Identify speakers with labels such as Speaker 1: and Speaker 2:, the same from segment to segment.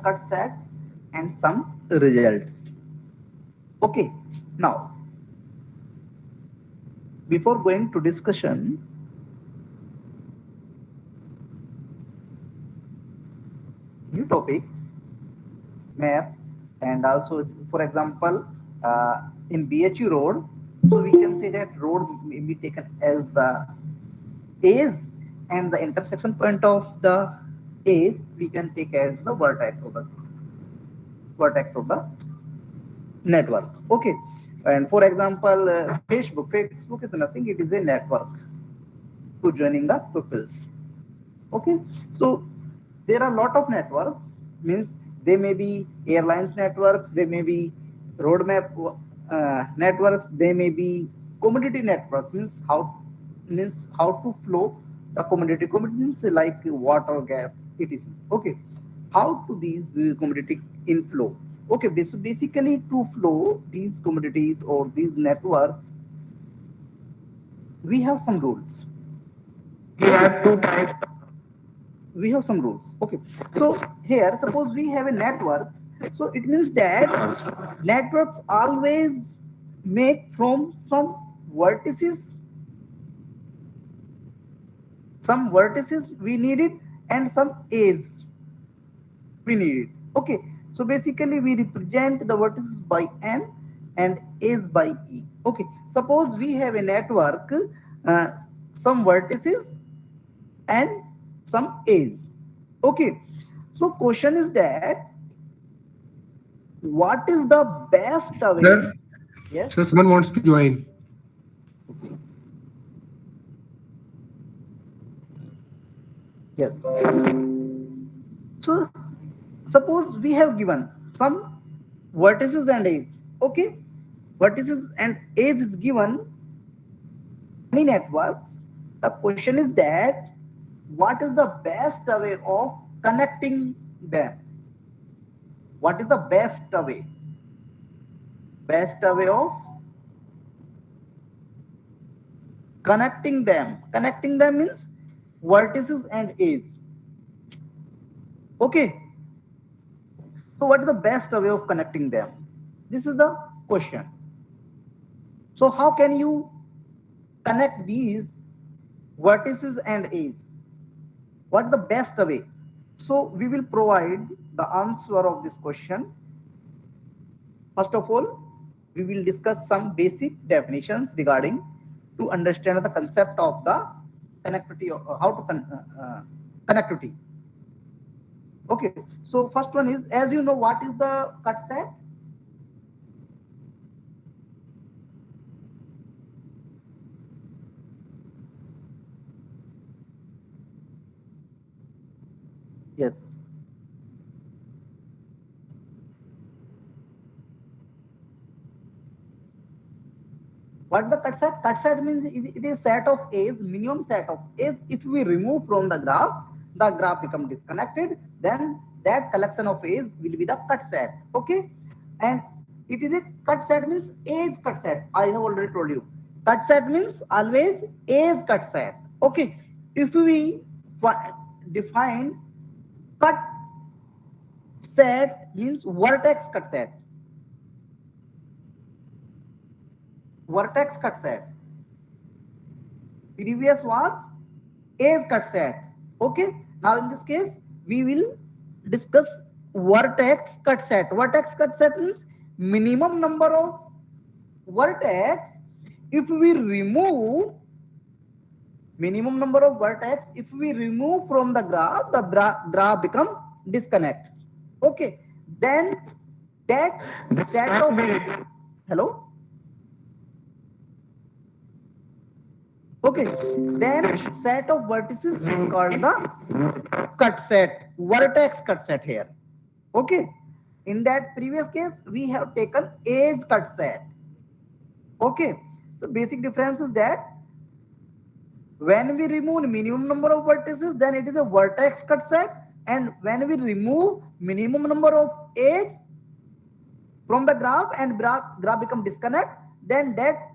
Speaker 1: cut set and some results. Okay, now before going to discussion, new topic, map, and also for example in BHU road, so we can say that road may be taken as the edge, and the intersection point of the edge we can take as the vertex of the network. Okay, and for example Facebook is nothing, it is a network to joining the pupils. Okay, so there are a lot of networks, means they may be airlines networks, they may be roadmap networks, they may be commodity networks, means how to flow the commodity means like water, gas, etc. Okay, how to these commodity inflow. Okay, so basically to flow these commodities or these networks, we have some rules. We have two types. We have some rules. Okay, so here suppose we have a network, so it means that networks always make from some vertices we need it, and some edges we need it. Okay, so basically we represent the vertices by n and edge by e. Okay, suppose we have a network, uh, some vertices and some edge. Okay, so question is that what is the best way?
Speaker 2: Sir,
Speaker 1: Yes.
Speaker 2: sir, someone wants to join.
Speaker 1: Okay. Yes. So suppose we have given some vertices and edge. Okay, vertices and edge is given any networks. The question is that what is the best way of connecting them? What is the best way? Best way of connecting them. Connecting them means vertices and edge. Okay. So what is the best way of connecting them? This is the question. So how can you connect these vertices and edges? What is the best way? So we will provide the answer of this question. First of all, we will discuss some basic definitions regarding to understand the concept of the connectivity, or how to connectivity. Okay, so first one is, as you know, what is the cut set? Yes. What the cut set? Cut set means it is set of A's, minimum set of A's. If we remove from the graph become disconnected, then that collection of A's will be the cut set. Okay, and it is a cut set means A's cut set. I have already told you. Cut set means always A's cut set. Okay, if we define cut set means vertex cut set. Vertex cut set. Previous was edge cut set. Okay. Now in this case, we will discuss vertex cut set. Vertex cut set means minimum number of vertex. If we remove minimum number of vertex, if we remove from the graph become disconnects. Okay. Then that set of hello. Okay, then set of vertices is called the cut set, vertex cut set here. Okay, in that previous case, we have taken edge cut set. Okay, the basic difference is that when we remove minimum number of vertices, then it is a vertex cut set, and when we remove minimum number of edge from the graph and graph become disconnect, then that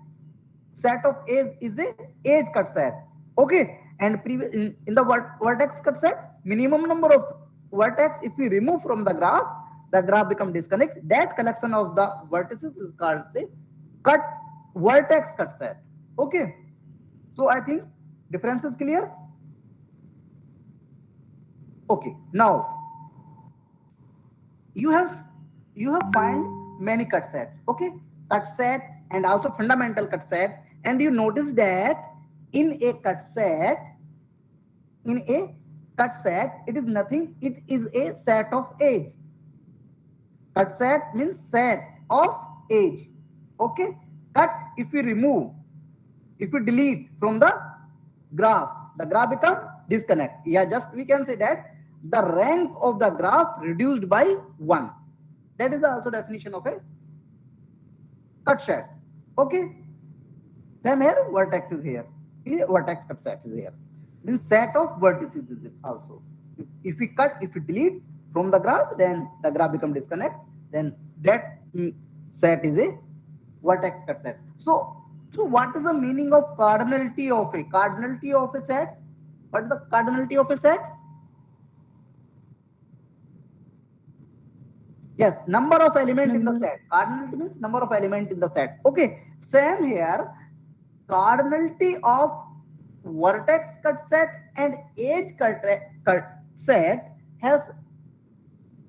Speaker 1: set of edge is a edge cut set. Okay, and in the vertex cut set, minimum number of vertex, if we remove from the graph become disconnect. That collection of the vertices is called, say, cut vertex cut set. Okay, so I think difference is clear. Okay, now you have find many cut set. Okay, cut set and also fundamental cut set, and you notice that in a cut set, it is nothing, it is a set of edge. Cut set means set of edge. Okay, cut, if we remove, if we delete from the graph become disconnect. Yeah, just we can say that the rank of the graph reduced by 1. That is also definition of a cut set. Okay, same here, vertex is here. Vertex cut set is here. Means set of vertices is it also. If we cut, if we delete from the graph, then the graph become disconnect. Then that set is a vertex cut set. So what is the meaning of cardinality of a set? What is the cardinality of a set? Yes, number of element in the set. Cardinality means number of element in the set. Okay, same here. Cardinality of vertex cut set and edge cut set has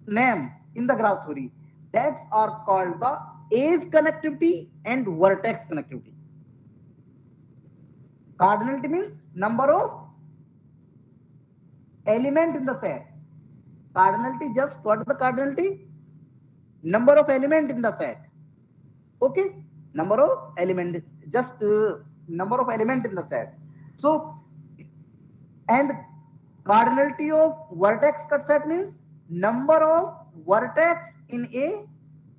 Speaker 1: name in the graph theory. That's are called the edge connectivity and vertex connectivity. Cardinality means number of element in the set. Cardinality, just what is the cardinality? Number of element in the set. Okay, number of element, just number of element in the set. So, and cardinality of vertex cut set means number of vertex in a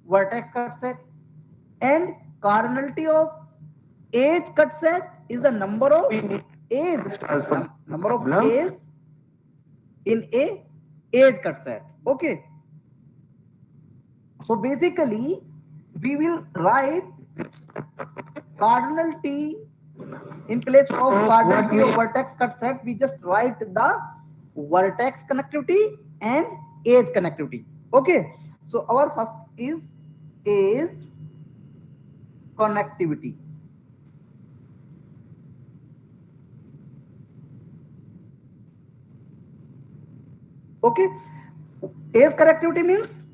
Speaker 1: vertex cut set, and cardinality of edge cut set is the number of edge, number of edge in a edge cut set. Okay, so basically we will write cardinality in place of cardinality of vertex cut set. We just write the vertex connectivity and edge connectivity. Okay, so our first is connectivity. Okay, edge connectivity means,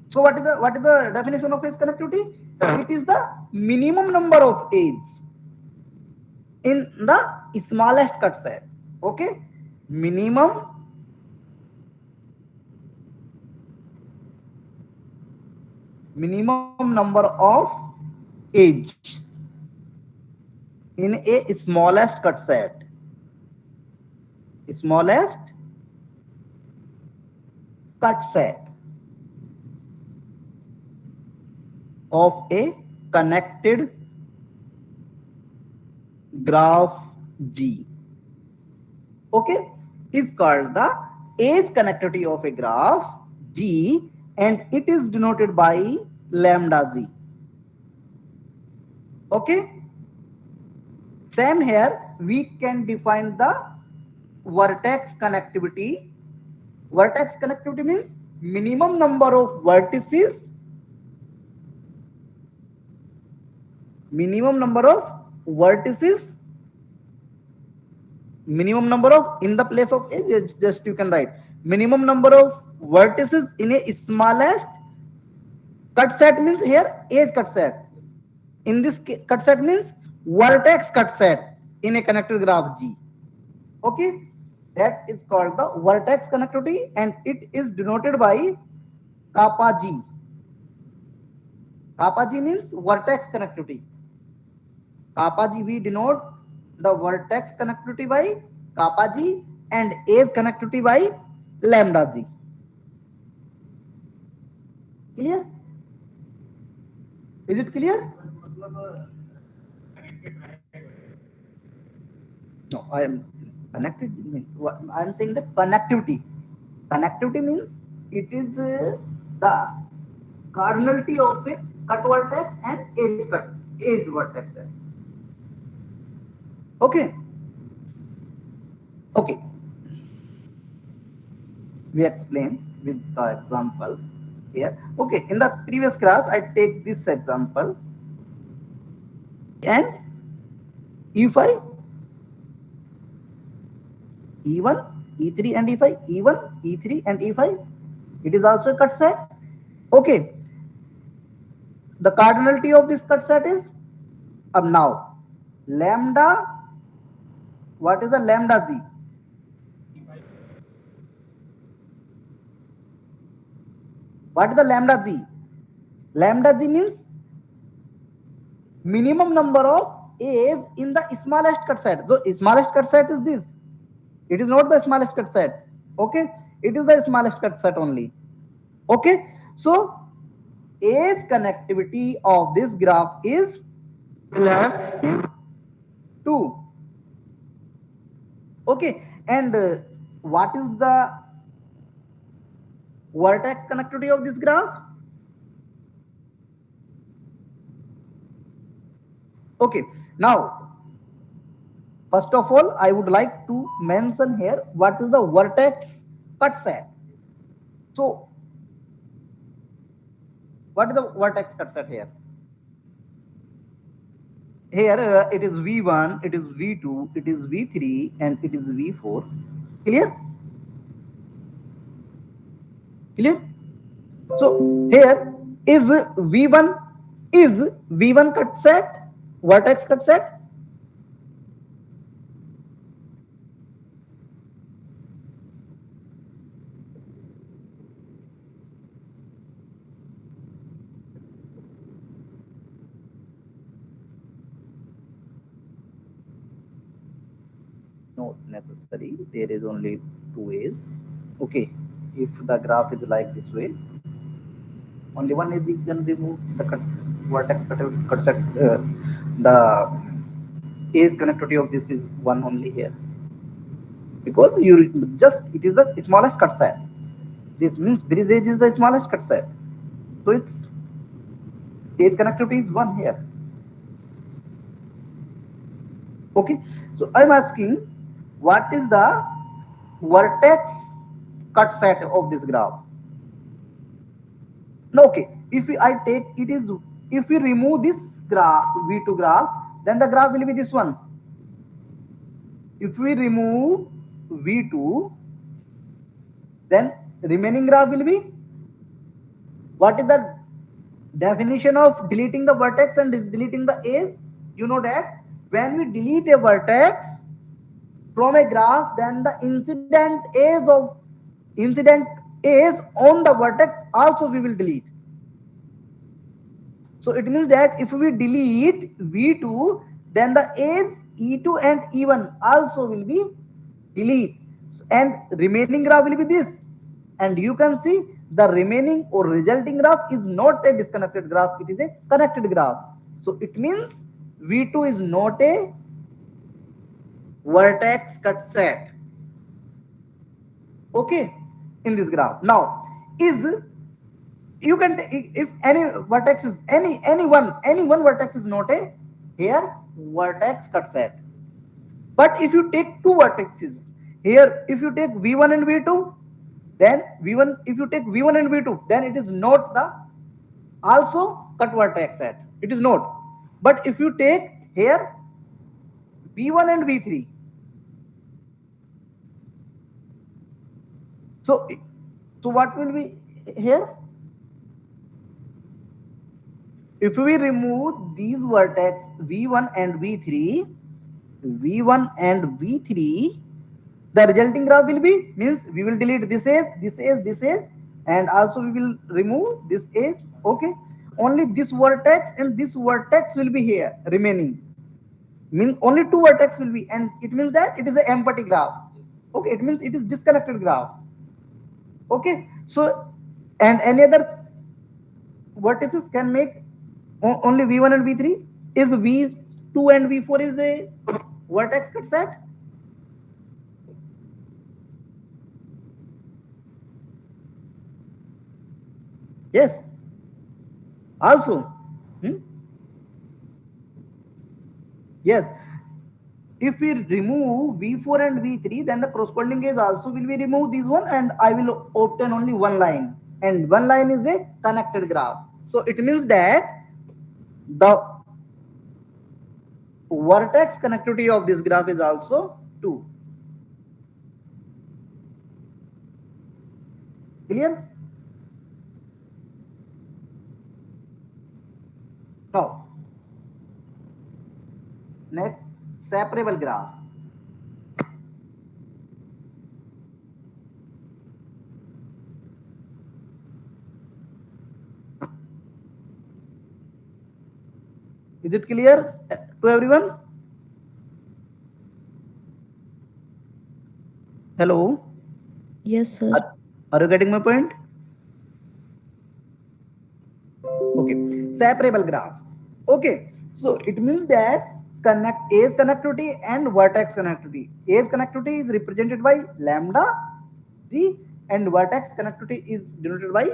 Speaker 1: so what is the definition of edge connectivity? It is the minimum number of edges in the smallest cut set. Okay, minimum number of edges in a smallest cut set. Smallest cut set of a connected graph G. Okay, is called the edge connectivity of a graph G, and it is denoted by lambda Z. Okay, same here, we can define the vertex connectivity. Vertex connectivity means minimum number of vertices, minimum number of, in the place of edge, just you can write minimum number of vertices in a smallest cut set, means here edge cut set. In this cut set means vertex cut set in a connected graph G. Okay, that is called the vertex connectivity, and it is denoted by kappa G. Kappa G means vertex connectivity. Kappa G, we denote the vertex connectivity by kappa G and edge connectivity by lambda G. Clear? Is it clear? No, I am connected means what I am saying, the connectivity. Connectivity means it is the cardinality of a cut vertex and edge vertex. Okay. Okay. We explain with the example here. Okay, in the previous class, I take this example and E5, E1, E3 and E5, E1, E3 and E5. It is also a cut set. Okay, the cardinality of this cut set is now lambda. What is the lambda z? What is the lambda z? Lambda z means minimum number of A's in the smallest cut set. The smallest cut set is this. It is not the smallest cut set. Okay, it is the smallest cut set only. Okay, so A's connectivity of this graph is 2. Okay, and what is the vertex connectivity of this graph? Okay, now first of all, I would like to mention here what is the vertex cut set. So, what is the vertex cut set here? Here it is V1, it is V2, it is V3, and it is V4. Clear? Clear? So here is V1 cut set, vertex cut set. Not necessary. There is only two ways. Okay, if the graph is like this way, only one is you can remove the vertex cut set. The A's connectivity of this is one only here, because you just it is the smallest cut set. This means bridge edge is the smallest cut set, so its A's connectivity is one here. Okay, so I'm asking, what is the vertex cut set of this graph? No, okay, if I take it is, if we remove this graph V2 graph, then the graph will be this one. If we remove V2, then remaining graph will be, what is the definition of deleting the vertex and deleting the edge? You know that when we delete a vertex from a graph, then the incident edge on the vertex also we will delete. So it means that if we delete V2, then the edge E2 and E1 also will be delete, and remaining graph will be this. And you can see the remaining or resulting graph is not a disconnected graph, it is a connected graph. So it means V2 is not a vertex cut set. Okay, in this graph. Now, is you can if any vertex is any one vertex is not a here vertex cut set. But if you take two vertices here, if you take V1 and V2, then V1, if you take V1 and V2, then it is not the also cut vertex set. It is not. But if you take here V1 and V3, so what will be here? If we remove these vertex V1 and V3, the resulting graph will be, means we will delete this edge, and also we will remove this edge. Okay, only this vertex and this vertex will be here remaining. Means only two vertex will be, and it means that it is an empty graph. Okay, it means it is disconnected graph. Okay, so and any other vertices can make only V1 and V3. Is V2 and V4 is a vertex cut set? Yes. Also, yes. if we remove V4 and V3, then the corresponding edge also will be remove this one, and I will obtain only one line, and one line is a connected graph. So it means that the vertex connectivity of this graph is also 2. Clear? Now next, separable graph. Is it clear to everyone? Hello?
Speaker 2: Yes, sir.
Speaker 1: Are you getting my point? Okay, separable graph. Okay, so it means that edge connectivity and vertex connectivity. Edge connectivity is represented by lambda g, and vertex connectivity is denoted by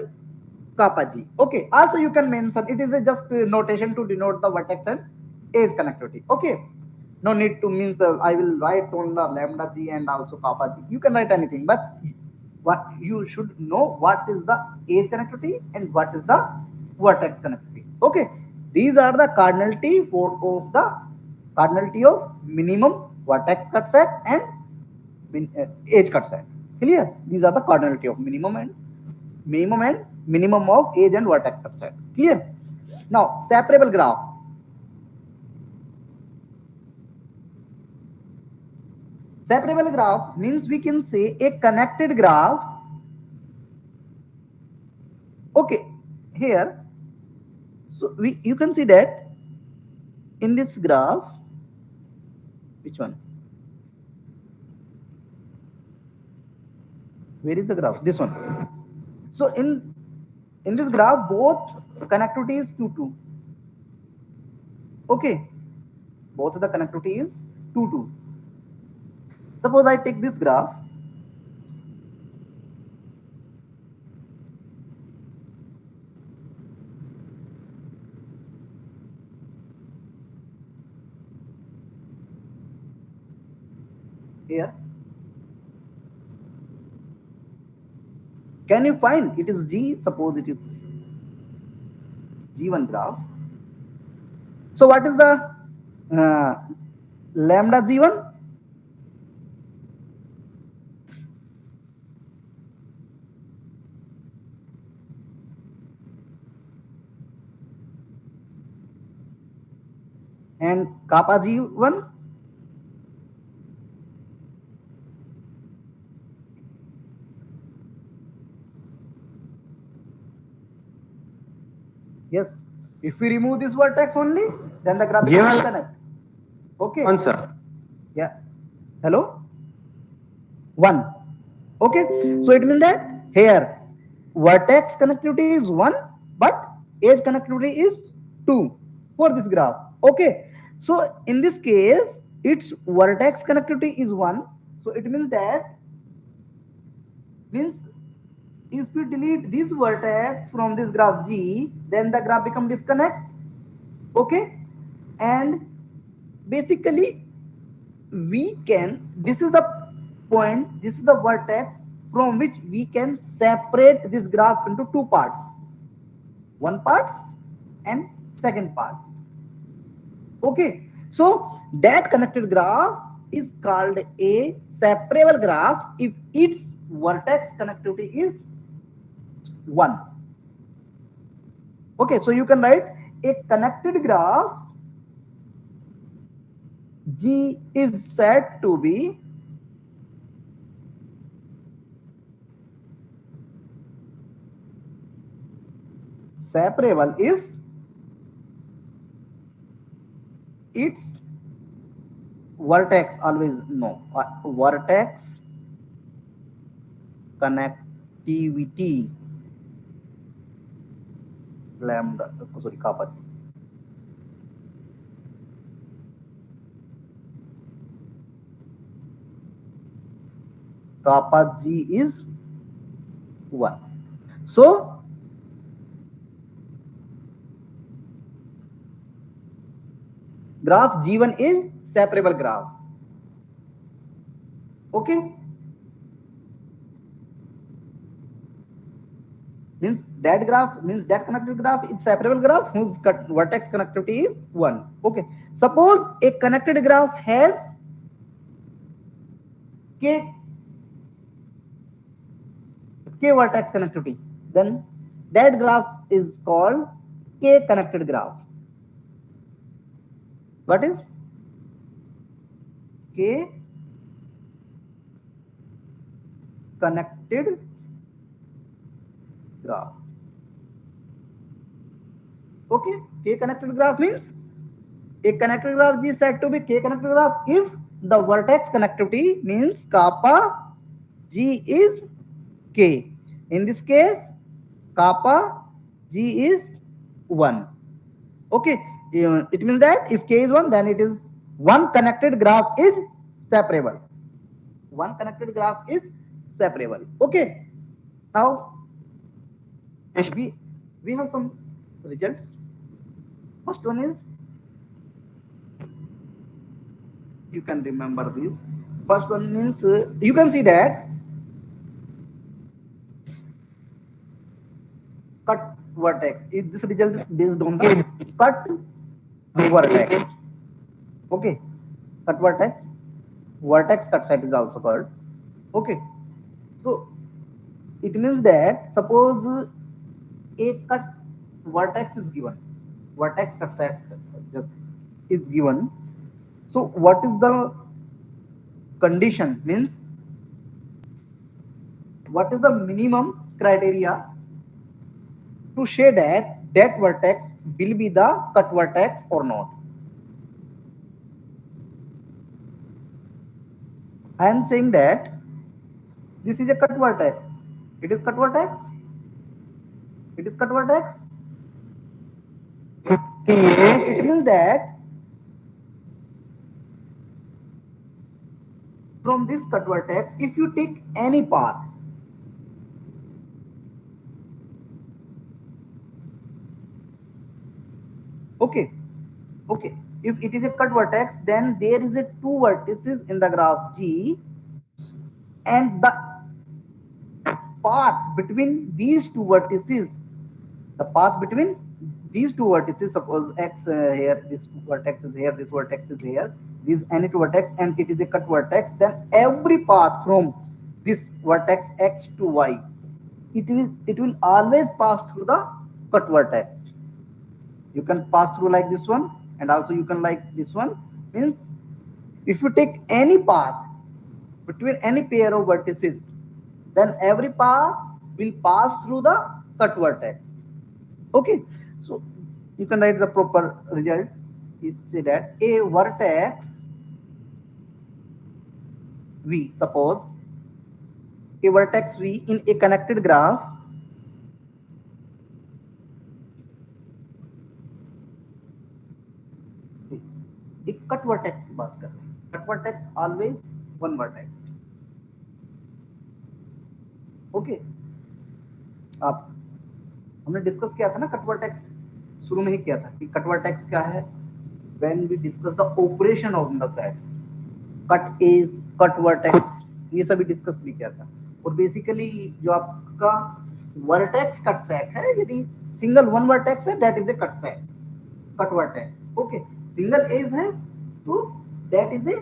Speaker 1: kappa g. Okay, also you can mention it is a just notation to denote the vertex and edge connectivity. Okay, no need to means I will write on the lambda g and also kappa g. You can write anything, but what you should know, what is the edge connectivity and what is the vertex connectivity. Okay, these are the cardinality of the cardinality of minimum vertex cut set and edge cut set. Clear? These are the cardinality of minimum and minimum of edge and vertex cut set. Clear? Now separable graph. Separable graph means we can say a connected graph. Okay, here, so you can see that in this graph, which one? Where is the graph? This one. So in this graph, both connectivity is 2 2. Okay, both the connectivity is 2 2. Suppose I take this graph. Here, can you find it is G? Suppose it is G1 graph. So what is the lambda G1? And kappa G1? Yes. If we remove this vertex only, then the graph becomes disconnect. Okay.
Speaker 3: 1, sir.
Speaker 1: Yeah. Hello? 1. Okay. So it means that here vertex connectivity is 1, but edge connectivity is 2 for this graph. Okay. So in this case, its vertex connectivity is 1. So it means that if we delete this vertex from this graph G, then the graph become disconnect. Okay, and basically we can, this is the point, this is the vertex from which we can separate this graph into 2 parts, one parts and second parts. Okay, so that connected graph is called a separable graph if its vertex connectivity is 1. Okay, so you can write a connected graph G is said to be separable if its vertex, always no, vertex connectivity lambda, sorry, kappa G. Kappa G is 1. So graph G1 is separable graph. Okay, means that graph means that connected graph is separable graph whose vertex connectivity is 1. Okay, suppose a connected graph has k vertex connectivity, then that graph is called k connected graph. What is k connected graph? Okay, k connected graph means a connected graph is said to be k connected graph if the vertex connectivity means kappa g is k. In this case, kappa g is 1. Okay, it means that if k is 1, then it is one connected graph is separable. One connected graph is separable. Okay, now we have some results. First one is, you can remember this. First one means you can see that cut vertex. This result is based on the cut vertex. Okay, cut vertex cut set is also called. Okay, so it means that suppose a cut vertex is given, vertex cut set just is given. So what is the condition? Means what is the minimum criteria to say that that vertex will be the cut vertex or not? I am saying that this is a cut vertex. It is cut vertex. It is cut vertex. It means that from this cut vertex, if you take any path, okay, okay, if it is a cut vertex, then there is a two vertices in the graph G, and the path between these two vertices, the path between these two vertices, suppose x here, this vertex is here, this vertex is here, this any two vertex, and it is a cut vertex, then every path from this vertex x to y, it will always pass through the cut vertex. You can pass through like this one, and also you can like this one. Means if you take any path between any pair of vertices, then every path will pass through the cut vertex. Okay, so you can write the proper results. It say that a vertex V, suppose a vertex V in a connected graph एक cut vertex की बात कर रहे हैं. Cut vertex always one vertex. Okay, आप हमने discuss किया था ना कट वर्टेक्स, शुरू में ही किया था कि कट वर्टेक्स क्या है. When we discuss the operation of the sets, cut edge, cut vertex, ये सभी डिस्कस भी किया था. और बेसिकली जो आपका वर्टेक्स कट सेट है, यदि सिंगल वन वर्टेक्स है, that is a cut set, cut vertex. Okay, single edge है तो that is a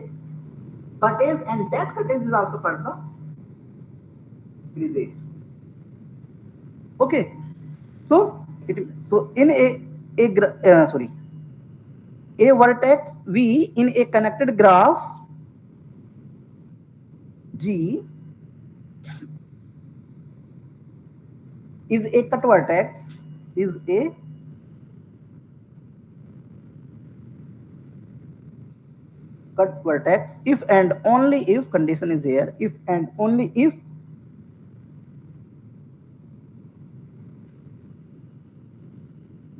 Speaker 1: cut edge, and that cut edge is also called the bridge edge. Okay, so in a vertex V in a connected graph G is a cut vertex, is a cut vertex if and only if, condition is here, if and only if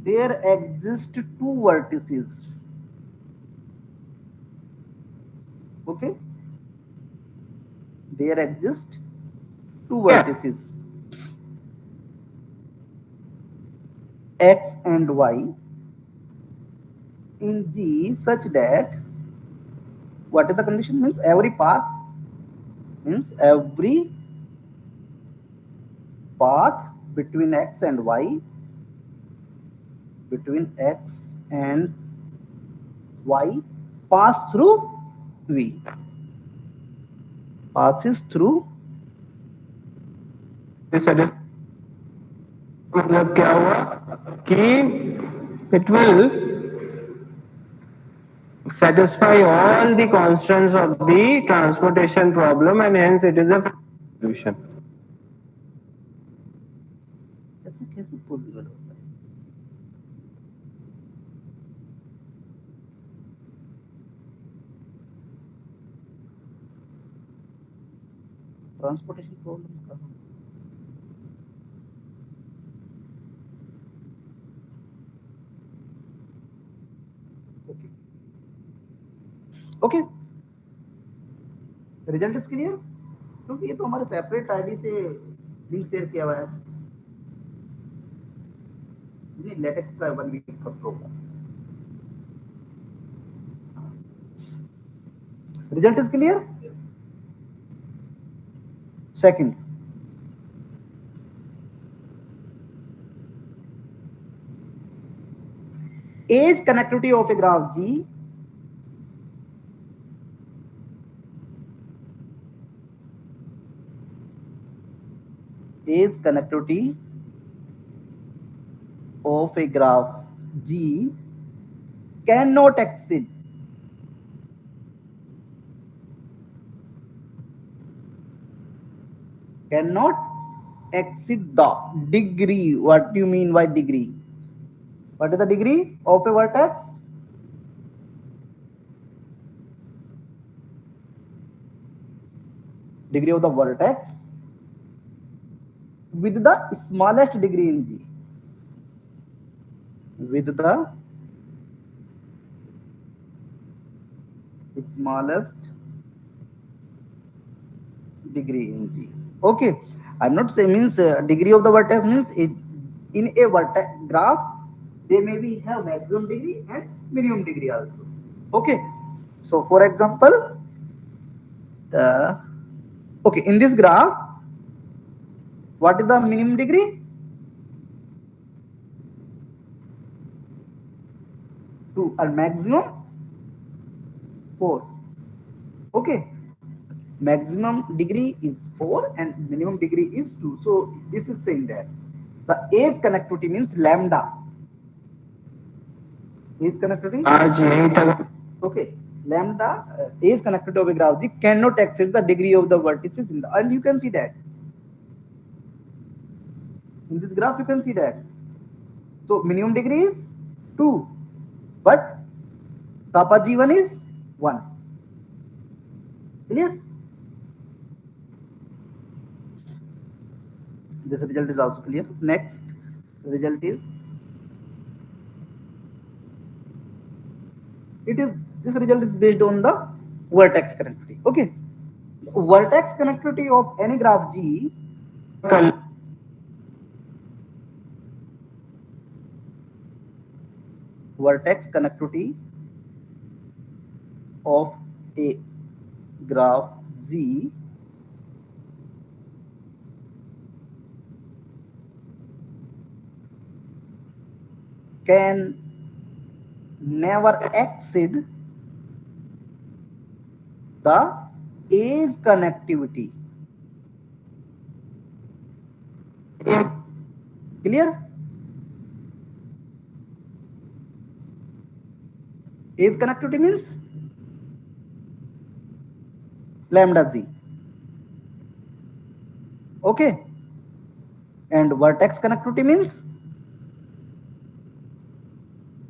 Speaker 1: there exist two vertices. Okay, there exist two vertices x and y in G such that, what is the condition? Means every path means every path between x and y, pass through v, passes through.
Speaker 3: मतलब क्या हुआ कि it will satisfy all the constants of the transportation problem and hence it is a solution.
Speaker 1: ऐसे कैसे possible होता है? Transportation problem कहाँ? Okay, result is clear, क्योंकि ये तो हमारे सेपरेट आईडी से लिंक शेयर किया हुआ है, ये लेटेक्स का 1 वीक का programme. Result is clear. Second, edge connectivity of a graph G is connectivity of a graph G cannot exceed the degree. What do you mean by degree? What is the degree of a vertex? Degree of the vertex with the smallest degree in G. With the smallest degree in G. Okay, I'm not saying means degree of the vertex means it in a vertex graph they may be have maximum degree and minimum degree also. Okay, so for example, okay, in this graph, what is the minimum degree? 2 and maximum 4. Okay, maximum degree is 4 and minimum degree is 2. So this is saying that the age connectivity means lambda. Age connectivity. Okay, lambda age connectivity of a graph G cannot exceed the degree of the vertices in the, and you can see that. In this graph, you can see that. So minimum degree is 2, but kappa G1 is 1. Clear? This result is also clear. Next result is, this result is based on the vertex connectivity. Okay, vertex connectivity of any graph G vertex connectivity of a graph Z can never exceed the age connectivity. Clear? Age connectivity means lambda Z. Okay, and vertex connectivity means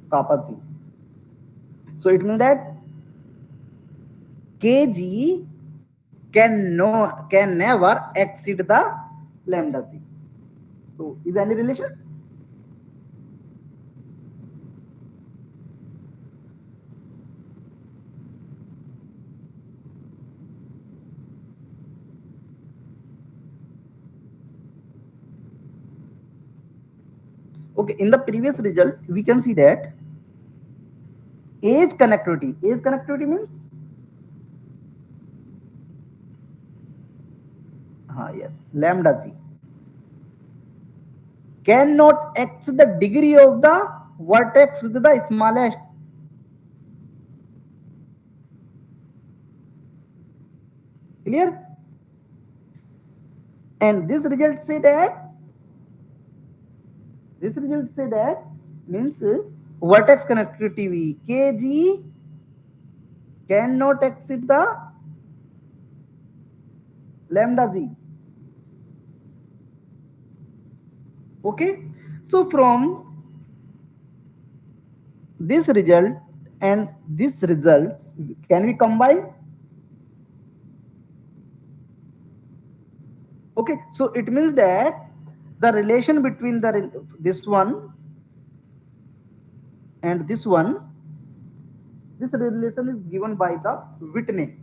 Speaker 1: kappa Z. So it means that kg can never exceed the lambda Z. So is there any relation? Okay, in the previous result, we can see that age connectivity means Yes, lambda g cannot x the degree of the vertex with the smallest. Clear? And this result say that means vertex connectivity kg cannot exceed the lambda g. Okay, so from this result and this result, can we combine? Okay, so it means that the relation between this one and this one, this relation is given by the Whitney.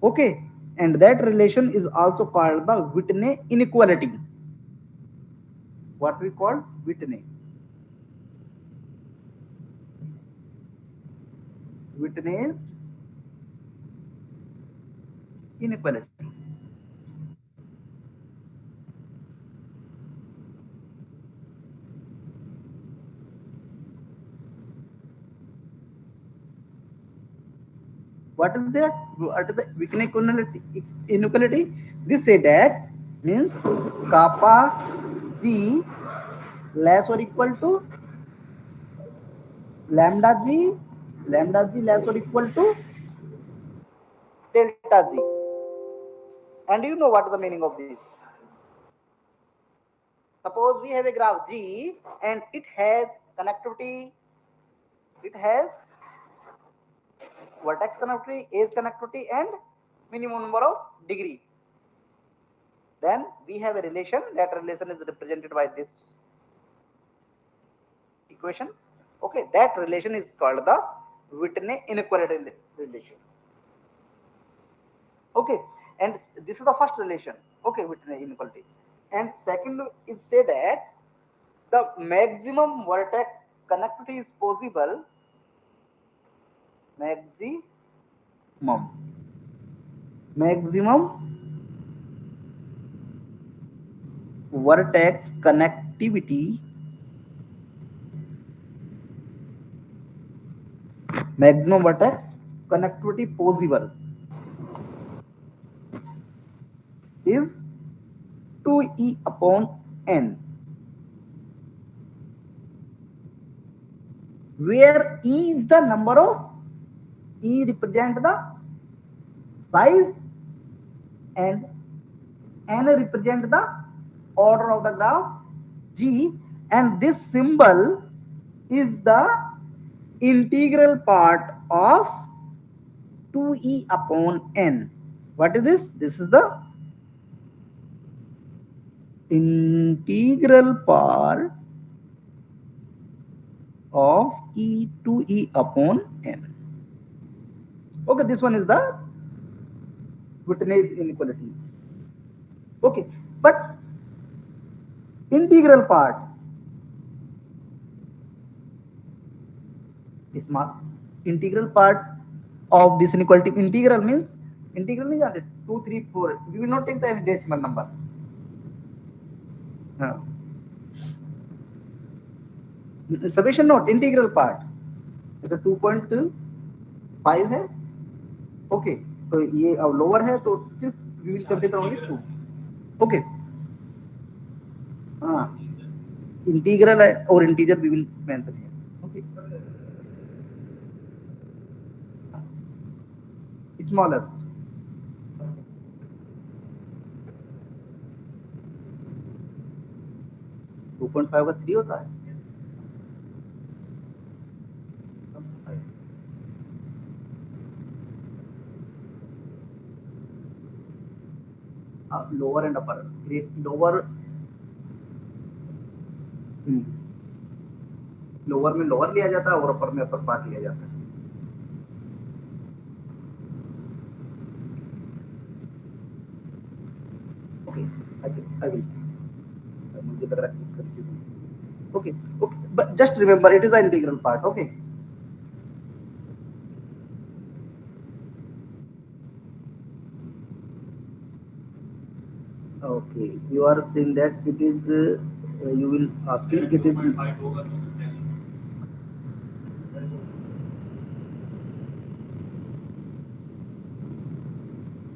Speaker 1: Okay, and that relation is also called the Whitney inequality. What we call Whitney's inequality. What is that? What is the Whitney inequality? This say that means kappa g less or equal to lambda g less or equal to delta g. And you know what is the meaning of this? Suppose we have a graph G and it has connectivity, it has vertex connectivity, edge connectivity, and minimum number of degree. Then we have a relation. That relation is represented by this equation. Okay, that relation is called the Whitney inequality relation. Okay, and this is the first relation. Okay, Whitney inequality. And second is say that the maximum vertex connectivity is possible. Maximum vertex connectivity possible is 2e upon n, where e is the number of, e represent the size and n represent the order of the graph G, and this symbol is the integral part of 2e upon n. What is this? This is the integral part of e 2e upon n. Okay, this one is the Whitney inequalities. Okay, but integral part is small. Integral part of this inequality, integral means 2, 3, 4. We will not take the decimal number. Summation note, integral part is a 2.5 है. Okay, तो ये अब lower है तो सिर्फ we will consider only 2. Okay, integral है और integer we will mention here. Okay, smallest. Two point five का 3 होता है. लोअर एंड अपर, लोअर में लोअर लिया जाता है और अपर में अपर पार्ट लिया जाता है. Okay, I will see. मुझे लग रहा है okay, but just remember it is the integral part. Okay, Okay, you are saying that it is, you will ask me, it is,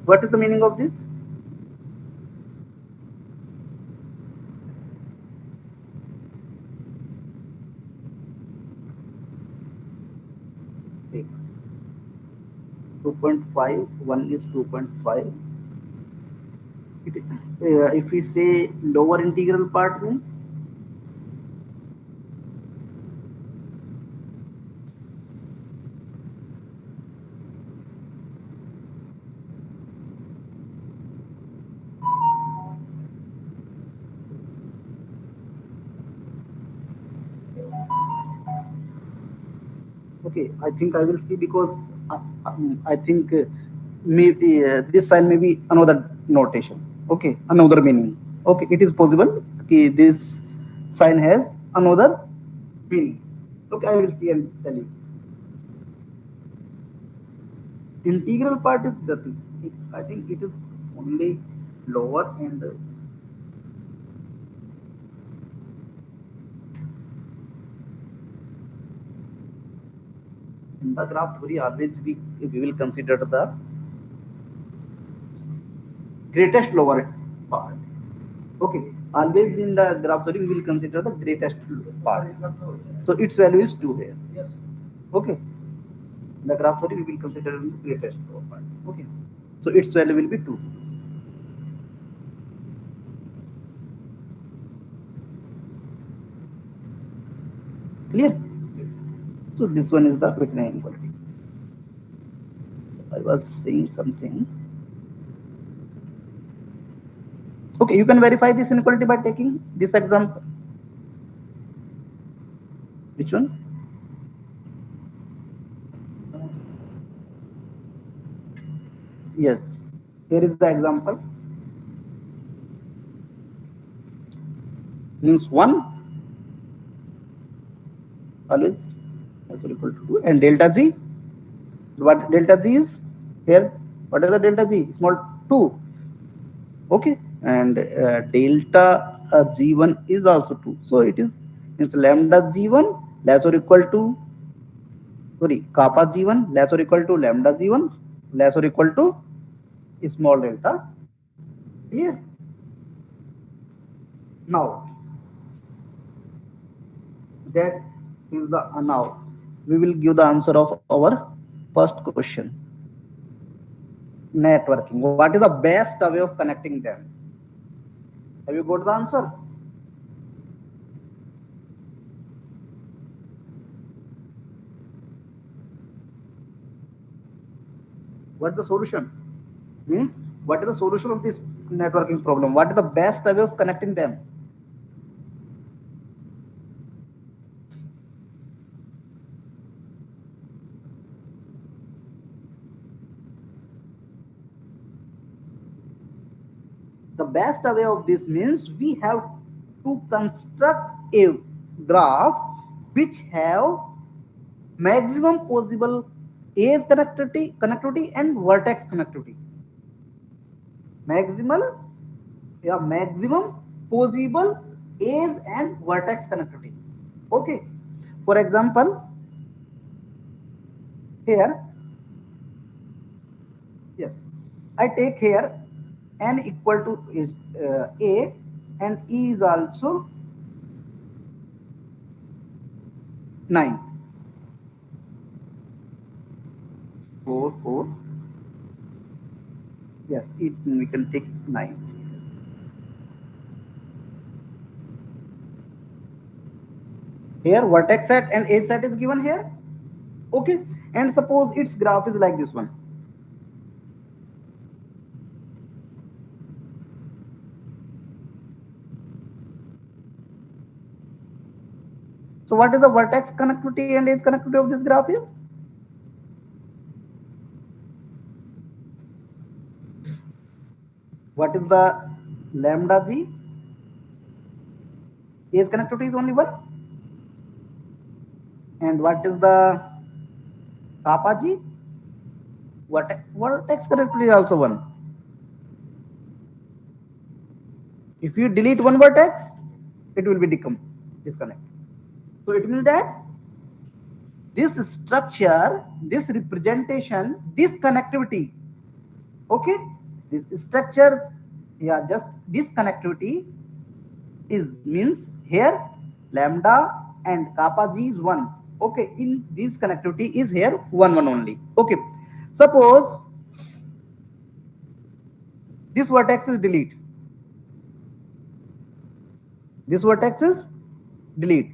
Speaker 1: what is the meaning of this? Okay. 2.5, 1 is 2.5. If we say lower integral part means, okay, I think I will see, because I think maybe this sign may be another notation. Okay, another meaning. Okay, it is possible. Okay, this sign has another meaning. Okay, I will see and tell you. Integral part is nothing. I think it is only lower and in the graph theory always we will consider the greatest lower part. Okay, always in the graph theory we will consider the greatest part. So its value is 2 here. Yes. Okay. In the graph theory we will consider the greatest lower part. Okay. So its value will be 2. Clear? Yes. So this one is the Whitney inequality. I was saying something. Okay, you can verify this inequality by taking this example. Which one? Yes. Here is the example. Means 1 always is equal to 2, and delta g. What delta g is here? What is the delta g? Small 2. Okay, and delta g1 is also 2. So it is means lambda g1 less or equal to, sorry, kappa g1 less or equal to lambda g1 less or equal to small delta. Clear? Now that is the now we will give the answer of our first question. Networking. What is the best way of connecting them? Have you got the answer? What is the solution? Means what is the solution of this networking problem? What is the best way of connecting them? The best way of this means we have to construct a graph which have maximum possible edge connectivity and vertex connectivity. Maximum possible edge and vertex connectivity. Okay. For example, here, yes, I take here n equal to a and e is also 9. 4, 4. Yes, we can take 9. Here vertex set and edge set is given here. Okay, and suppose its graph is like this one. So what is the vertex connectivity and edge connectivity of this graph is? What is the lambda g? Edge connectivity is only 1. And what is the kappa g? Vertex connectivity is also 1. If you delete one vertex, it will be disconnect. So it means that this structure, this representation, this connectivity, okay, this structure, yeah, just this connectivity is means here lambda and kappa g is 1. Okay, in this connectivity is here 1 only. Okay, suppose this vertex is delete, this vertex is delete,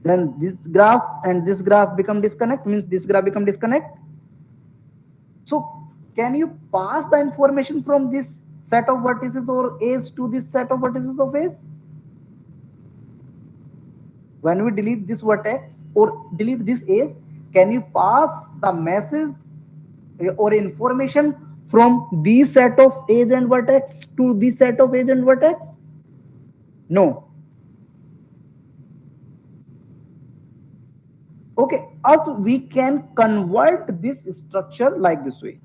Speaker 1: then this graph and this graph become disconnect, means this graph become disconnect. So can you pass the information from this set of vertices or edge to this set of vertices of edge? When we delete this vertex or delete this edge, can you pass the message or information from this set of edge and vertex to this set of edge and vertex? No. Okay, or we can convert this structure like this way.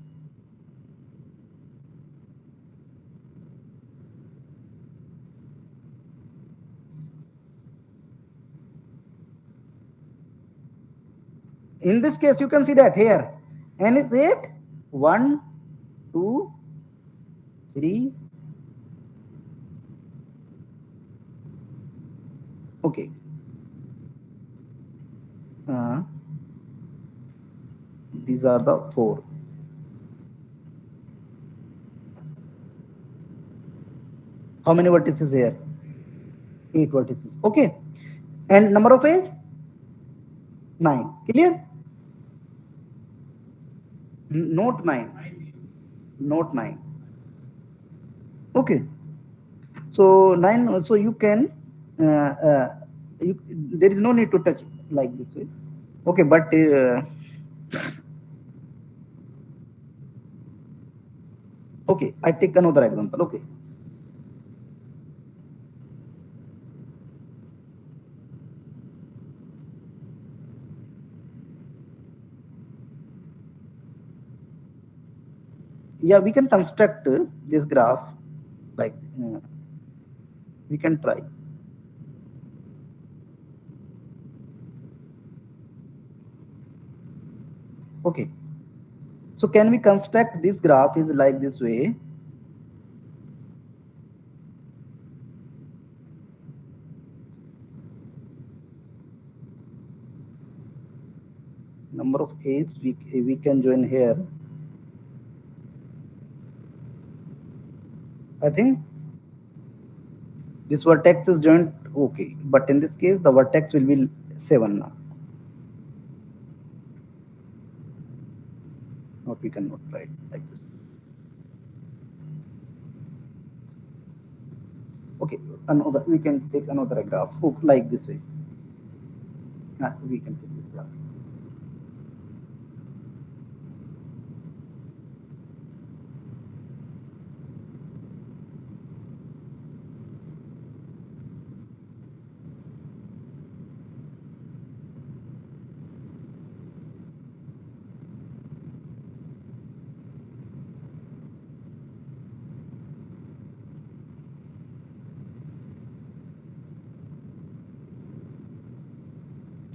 Speaker 1: In this case, you can see that here n is 8, 1, 2, 3. Okay. These are the 4. How many vertices here? 8 vertices. Okay. And number of edges? 9. Clear? Note 9. Note 9. Okay. So 9. So you can. There is no need to touch like this way. Okay, but okay, I take another example. Okay. Yeah, we can construct this graph like we can try. Okay, so can we construct this graph is like this way? Number of edges we can join here. I think this vertex is joined, okay, but in this case the vertex will be 7 now. Not we cannot write like this. Okay, another we can take another graph like this way. We can take this graph.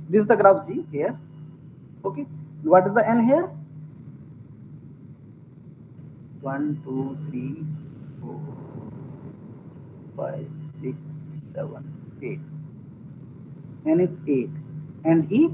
Speaker 1: This is the graph G here. Okay, what is the n here? 1, 2, 3, 4, 5, 6, 7, 8. N is 8. And E?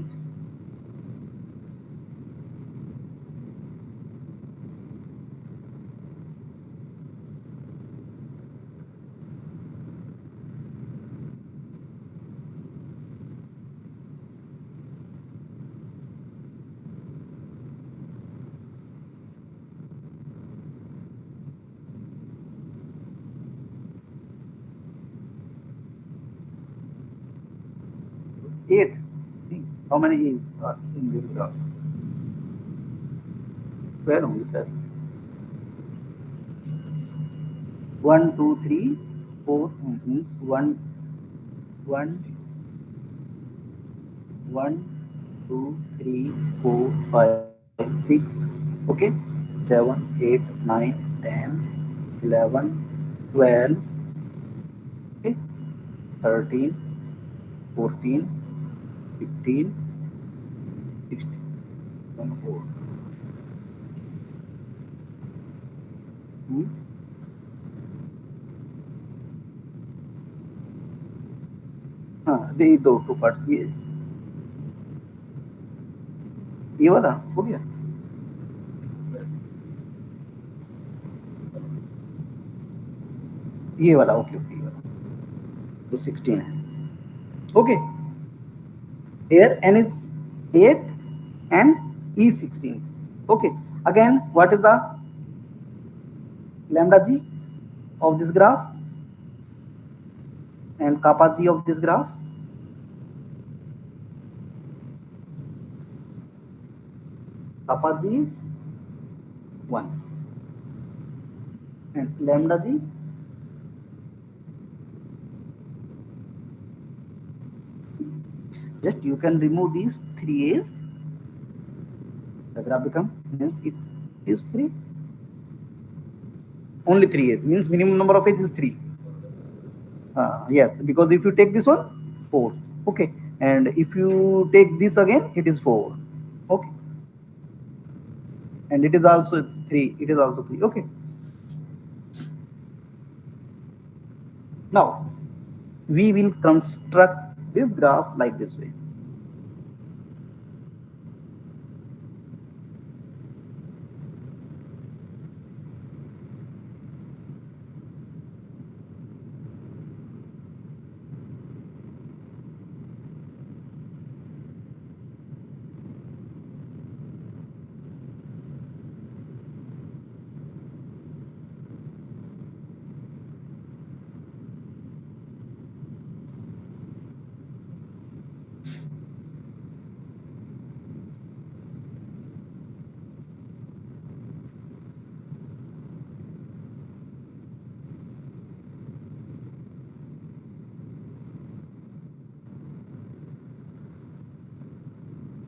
Speaker 1: Eight. How many E's are in this graph? Where only, sir? 1, 2, 3, 4 means 1, 2, 3, 4, 5, 6. Okay, 7, 8, 9, 10, 11, 12, 13, 14, 15, 16, 1, 4. हाँ, ये दो two parts, ये वाला हो गया। ये वाला okay okay, ये वाला तो 16 है। Okay, here n is 8 and e 16. Okay, again what is the lambda g of this graph and kappa g of this graph? Kappa g is 1 and lambda g just you can remove these 3 a's, the graph become means it is 3, only 3 a's means minimum number of a's is 3. Yes, because if you take this one 4, okay, and if you take this again it is 4, okay, and it is also 3, it is also 3. Okay, now we will construct this graph like this way.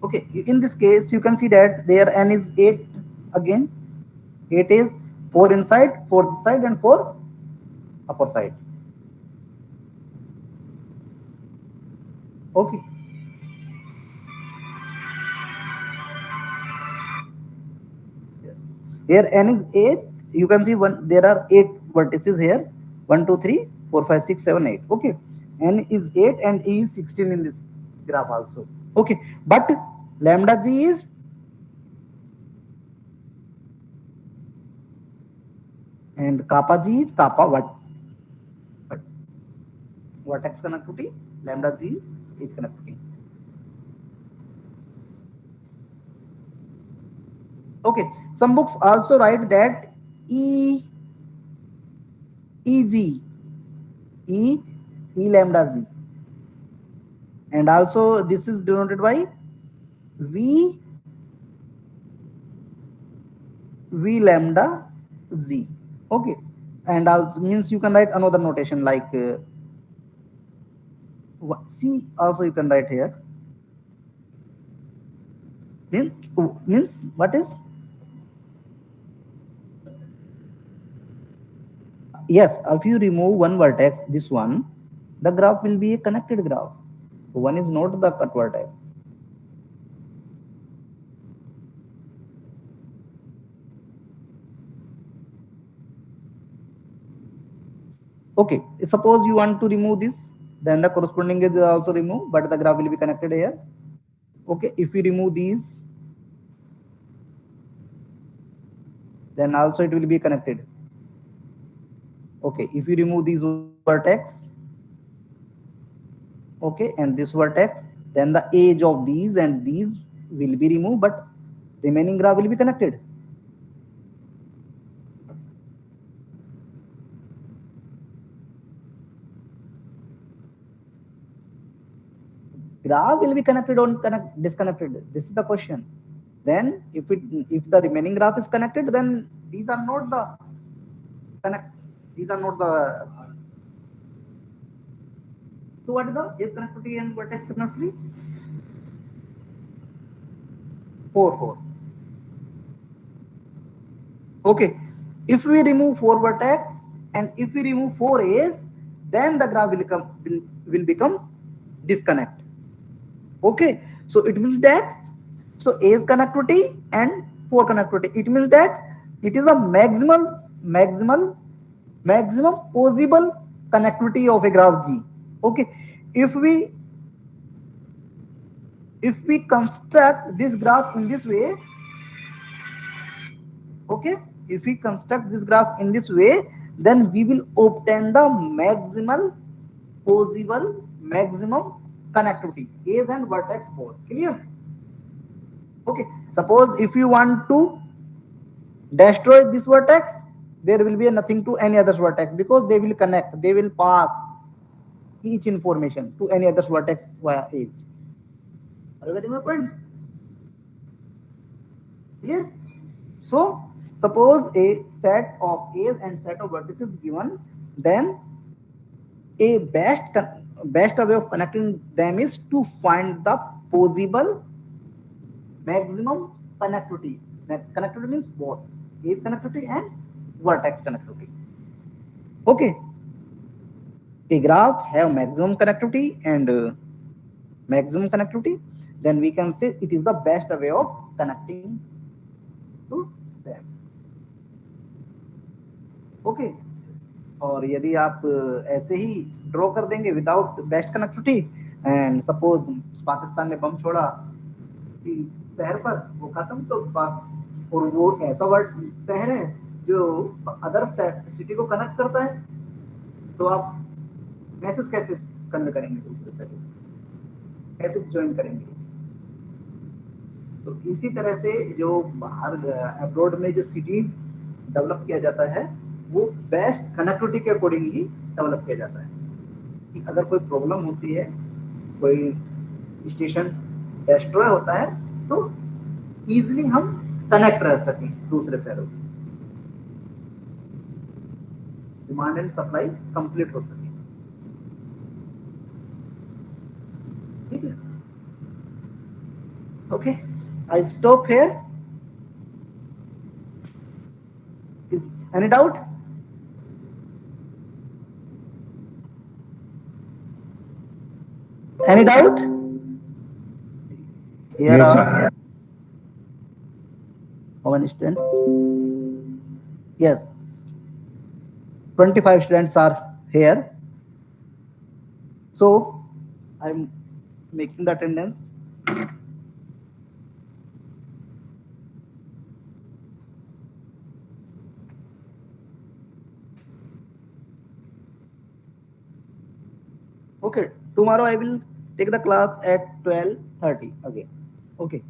Speaker 1: Okay, in this case you can see that there n is 8 again. 8 is 4 inside, 4 this side and 4 upper side. Okay, yes, here n is 8, you can see one, there are 8 vertices here, 1 2 3 4 5 6 7 8. Okay, n is 8 and e is 16 in this graph also. Okay, but lambda g is and kappa g is kappa vertex connectivity, lambda g is edge connectivity. Okay, some books also write that e lambda g, and also this is denoted by v lambda z. Okay, and also means you can write another notation like c also you can write here, means what is, yes, if you remove one vertex, this one, the graph will be a connected graph. One is not the cut vertex. Okay, suppose you want to remove this, then the corresponding is also removed, but the graph will be connected here. Okay, if you remove these, then also it will be connected. Okay, if you remove these vertex, okay, and this vertex, then the edge of these and these will be removed, but remaining graph will be connected. Graph will be connected or disconnected, this is the question. Then if the remaining graph is connected, then these are not the so what is the edge connectivity and vertex connectivity? 4 4. Okay, if we remove 4 vertex and if we remove 4 A's, then the graph will will become disconnect. Okay, so it means that, so A is connectivity and 4 connectivity. It means that it is a maximum possible connectivity of a graph G. Okay, if we construct this graph in this way, okay, if we construct this graph in this way, then we will obtain the maximum connectivity, A's and vertex both. Clear? Okay, suppose if you want to destroy this vertex, there will be nothing to any other vertex, because they will connect, they will pass each information to any other vertex via edge. Are you getting my point? Clear? So suppose a set of A's and set of vertices given, then a best way of connecting them is to find the possible maximum connectivity. Connectivity means both A's connectivity and vertex connectivity. Okay, a graph have maximum connectivity and maximum connectivity, then we can say it is the best way of connecting to them. Okay, और यदि आप ऐसे ही draw कर देंगे without best connectivity, and suppose Pakistan ने बम छोड़ा शहर पर, वो खत्म, तो और वो ऐसा वर्ड शहर है जो अदर सिटी को कनेक्ट करता है, तो आप मैसेज कैसे कन्वे करेंगे दूसरे शहर, कैसे ज्वाइन करेंगे? तो इसी तरह से जो बाहर अब्रॉड में जो सिटीज डेवलप किया जाता है, वो बेस्ट कनेक्टिविटी के अकॉर्डिंग ही डेवलप किया जाता है, कि अगर कोई प्रॉब्लम होती है, कोई स्टेशन डिस्ट्रॉय होता है, तो इजीली हम कनेक्ट रह सकें दूसरे शहरों से, डिमांड एंड सप्लाई कंप्लीट हो सके। ठीक है, okay, I stop here. Any doubt? Any doubt? Here
Speaker 4: Yes,
Speaker 1: are
Speaker 4: sir.
Speaker 1: how many students? Yes, 25 students are here. So I'm making the attendance. Okay, tomorrow I will take the class at 12:30 again. Okay,